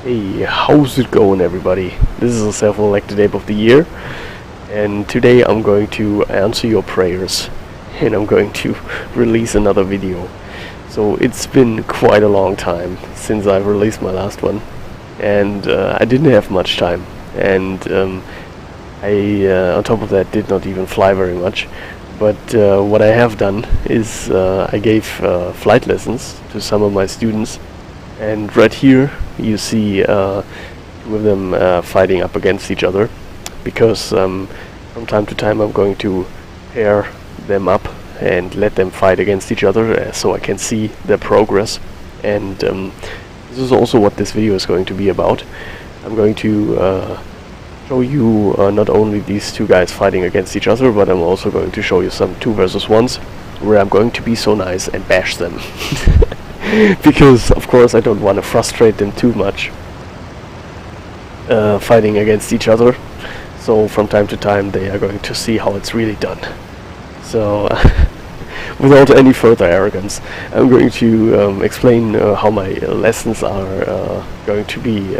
Hey, how's it going, everybody? This is a self-elected Ape of the Year, and today I'm going to answer your prayers, and I'm going to release another video. So it's been quite a long time since I've released my last one, and I didn't have much time, and I, on top of that, did not even fly very much. But what I have done is I gave flight lessons to some of my students. And right here you see two of them fighting up against each other, because from time to time I'm going to pair them up and let them fight against each other so I can see their progress. And this is also what this video is going to be about. I'm going to show you not only these two guys fighting against each other, but I'm also going to show you some 2 versus 1s where I'm going to be so nice and bash them. Because of course I don't want to frustrate them too much fighting against each other, so from time to time they are going to see how it's really done. So without any further arrogance, I'm going to explain how my lessons are going to be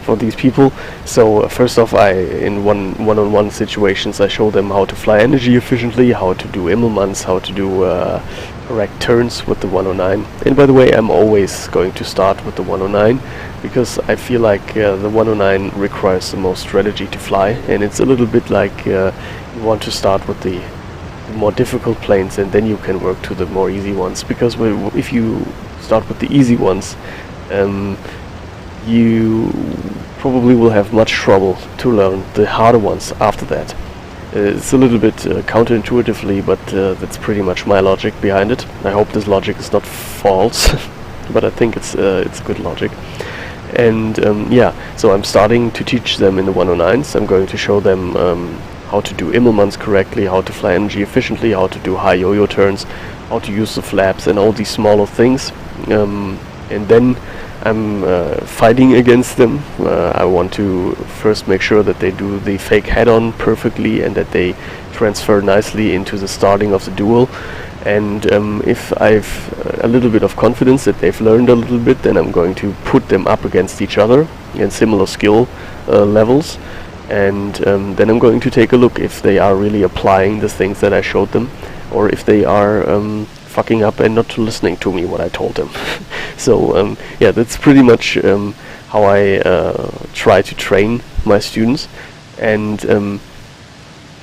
for these people. So first off, in one-on-one situations I show them how to fly energy efficiently, how to do Immelmanns, how to do correct turns with the 109. And by the way, I'm always going to start with the 109 because I feel like the 109 requires the most strategy to fly, and it's a little bit like you want to start with the more difficult planes and then you can work to the more easy ones, because if you start with the easy ones, you probably will have much trouble to learn the harder ones after that. It's a little bit counterintuitively, but that's pretty much my logic behind it. I hope this logic is not false, but I think it's good logic. And yeah, so I'm starting to teach them in the 109s. I'm going to show them how to do Immelmanns correctly, how to fly energy efficiently, how to do high yo-yo turns, how to use the flaps and all these smaller things. And then I'm fighting against them. I want to first make sure that they do the fake head-on perfectly and that they transfer nicely into the starting of the duel. And if I've a little bit of confidence that they've learned a little bit, then I'm going to put them up against each other in similar skill levels. And then I'm going to take a look if they are really applying the things that I showed them, or if they are fucking up and not listening to me what I told them. So yeah, that's pretty much how I try to train my students. And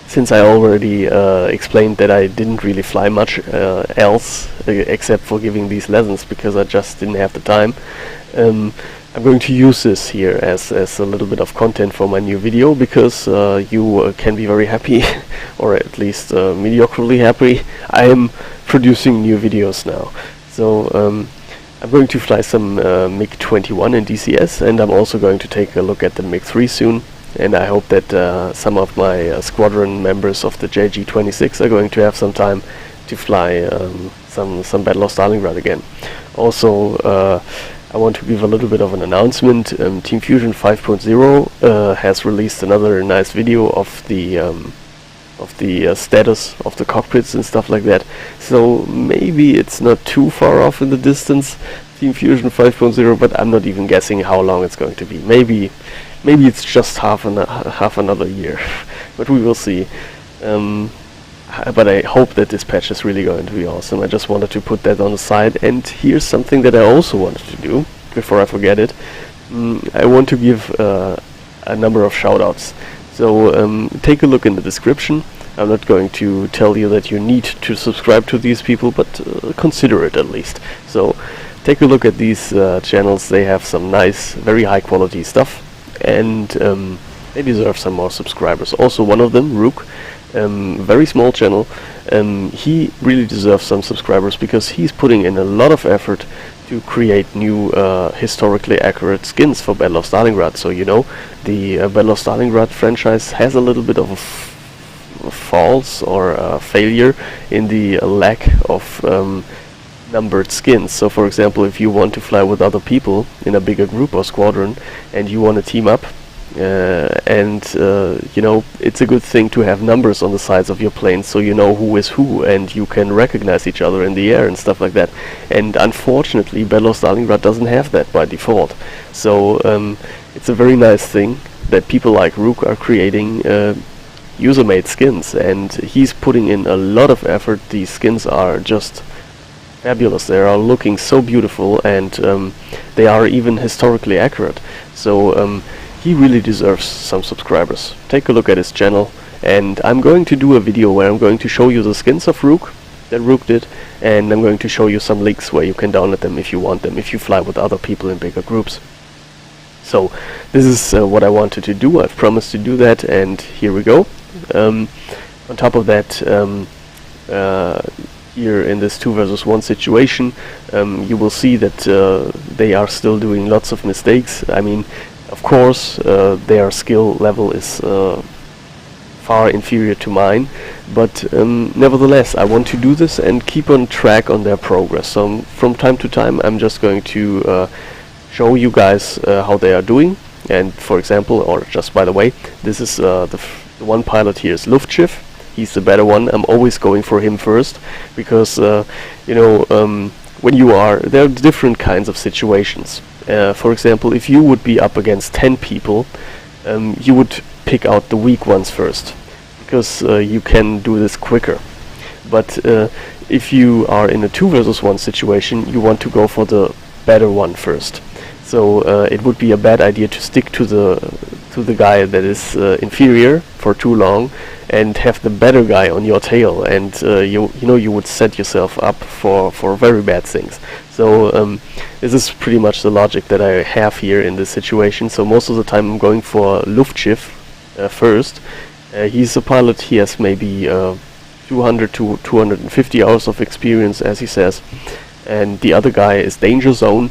since I already explained that I didn't really fly much else except for giving these lessons because I just didn't have the time, I'm going to use this here as a little bit of content for my new video, because you can be very happy, or at least mediocrely happy. I am producing new videos now. So I'm going to fly some MiG-21 in DCS, and I'm also going to take a look at the MiG-3 soon. And I hope that some of my squadron members of the JG-26 are going to have some time to fly some Battle of Stalingrad again. Also, I want to give a little bit of an announcement. Team Fusion 5.0 has released another nice video of the status of the cockpits and stuff like that. So maybe it's not too far off in the distance, Team Fusion 5.0, but I'm not even guessing how long it's going to be. Maybe it's just half another year, but we will see. But I hope that this patch is really going to be awesome. I just wanted to put that on the side. And here's something that I also wanted to do before I forget it. I want to give a number of shoutouts. So take a look in the description. I'm not going to tell you that you need to subscribe to these people, but consider it at least. So take a look at these channels. They have some nice, very high quality stuff, and they deserve some more subscribers. Also one of them, Rook, very small channel, he really deserves some subscribers because he's putting in a lot of effort to create new historically accurate skins for Battle of Stalingrad. So you know, the Battle of Stalingrad franchise has a little bit of a false or failure in the lack of numbered skins. So for example, if you want to fly with other people in a bigger group or squadron and you want to team up, and you know, it's a good thing to have numbers on the sides of your plane, so you know who is who, and you can recognize each other in the air and stuff like that. And unfortunately, Battle of Stalingrad doesn't have that by default. So it's a very nice thing that people like Rook are creating user-made skins, and he's putting in a lot of effort. These skins are just fabulous. They are looking so beautiful, and they are even historically accurate. So he really deserves some subscribers. Take a look at his channel, and I'm going to do a video where I'm going to show you the skins of Rook that Rook did, and I'm going to show you some links where you can download them if you want them, if you fly with other people in bigger groups. So this is what I wanted to do. I've promised to do that, and here we go. On top of that, here in this 2 versus 1 situation, you will see that they are still doing lots of mistakes. I mean, of course, their skill level is far inferior to mine, but nevertheless, I want to do this and keep on track on their progress. So from time to time, I'm just going to show you guys how they are doing. And for example, or just by the way, this is the one pilot here is Luftschiff. He's the better one. I'm always going for him first, because you know, when you are, there are different kinds of situations. For example, if you would be up against 10 people, you would pick out the weak ones first, because you can do this quicker. But if you are in a 2 versus 1 situation, you want to go for the better one first. So it would be a bad idea to stick to the guy that is inferior for too long and have the better guy on your tail, and you know, you would set yourself up for very bad things. So this is pretty much the logic that I have here in this situation. So most of the time I'm going for Luftschiff first. He's a pilot. He has maybe 200 to 250 hours of experience, as he says. And the other guy is Danger Zone.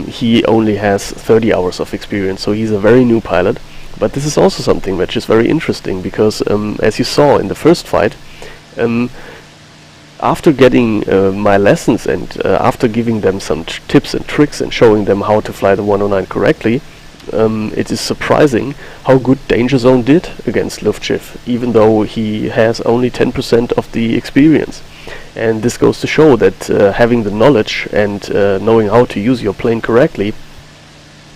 He only has 30 hours of experience, so he's a very new pilot. But this is also something which is very interesting, because as you saw in the first fight, after getting my lessons and after giving them some tips and tricks and showing them how to fly the 109 correctly, it is surprising how good Danger Zone did against Luftschiff, even though he has only 10% of the experience. And this goes to show that having the knowledge and knowing how to use your plane correctly,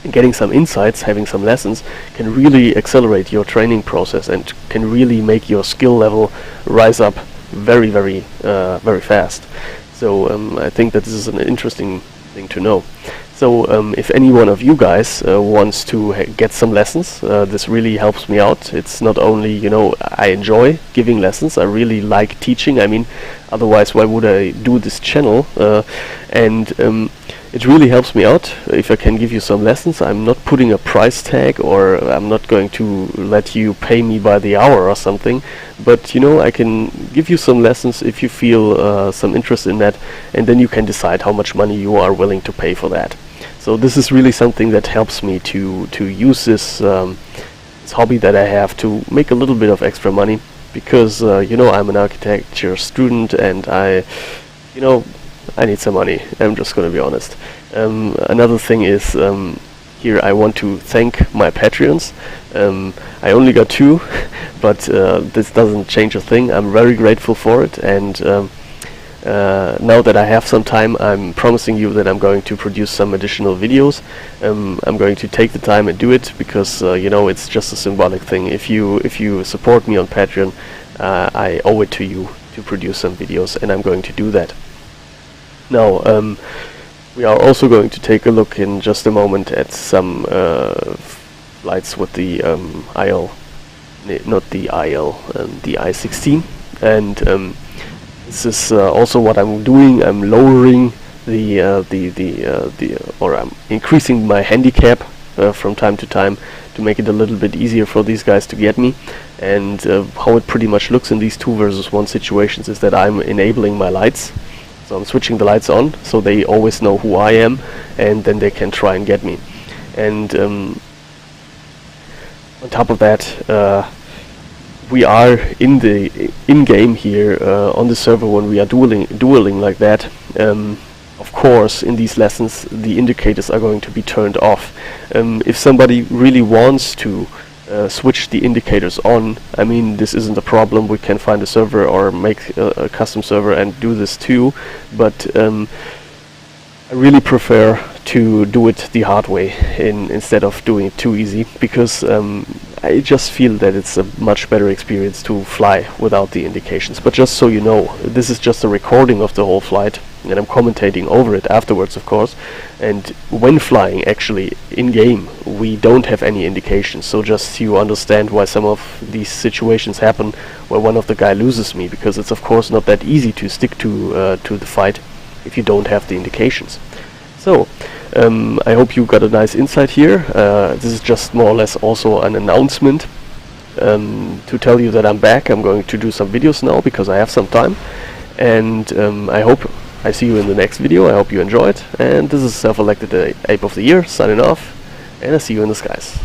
and getting some insights, having some lessons, can really accelerate your training process and can really make your skill level rise up very, very, very fast. So I think that this is an interesting thing to know. So if any one of you guys wants to get some lessons, this really helps me out. It's not only, you know, I enjoy giving lessons, I really like teaching. I mean, otherwise why would I do this channel? And it really helps me out if I can give you some lessons. I'm not putting a price tag, or I'm not going to let you pay me by the hour or something, but you know, I can give you some lessons if you feel some interest in that, and then you can decide how much money you are willing to pay for that. So this is really something that helps me to use this hobby that I have to make a little bit of extra money, because you know, I'm an architecture student, and I need some money. I'm just gonna be honest. Another thing is, here I want to thank my Patreons. I only got 2, but this doesn't change a thing. I'm very grateful for it, and now that I have some time, I'm promising you that I'm going to produce some additional videos. I'm going to take the time and do it, because you know, it's just a symbolic thing. If you support me on Patreon, I owe it to you to produce some videos, and I'm going to do that. Now, we are also going to take a look in just a moment at some flights with the the I-16, and this is also what I'm doing. I'm lowering or I'm increasing my handicap from time to time to make it a little bit easier for these guys to get me. And how it pretty much looks in these 2 versus 1 situations is that I'm enabling my lights. So I'm switching the lights on, so they always know who I am, and then they can try and get me. And on top of that, we are in the in-game here on the server when we are dueling like that. Of course, in these lessons, the indicators are going to be turned off. If somebody really wants to switch the indicators on, I mean, this isn't a problem. We can find a server or make a custom server and do this too, but I really prefer to do it the hard way instead of doing it too easy, because I just feel that it's a much better experience to fly without the indications. But just so you know, this is just a recording of the whole flight, and I'm commentating over it afterwards, of course. And when flying, actually, in-game, we don't have any indications. So just you understand why some of these situations happen where one of the guy loses me, because it's of course not that easy to stick to the fight if you don't have the indications. So, I hope you got a nice insight here. This is just more or less also an announcement to tell you that I'm back. I'm going to do some videos now because I have some time, and I hope I see you in the next video. I hope you enjoyed, and this is self-elected Ape of the Year signing off, and I see you in the skies.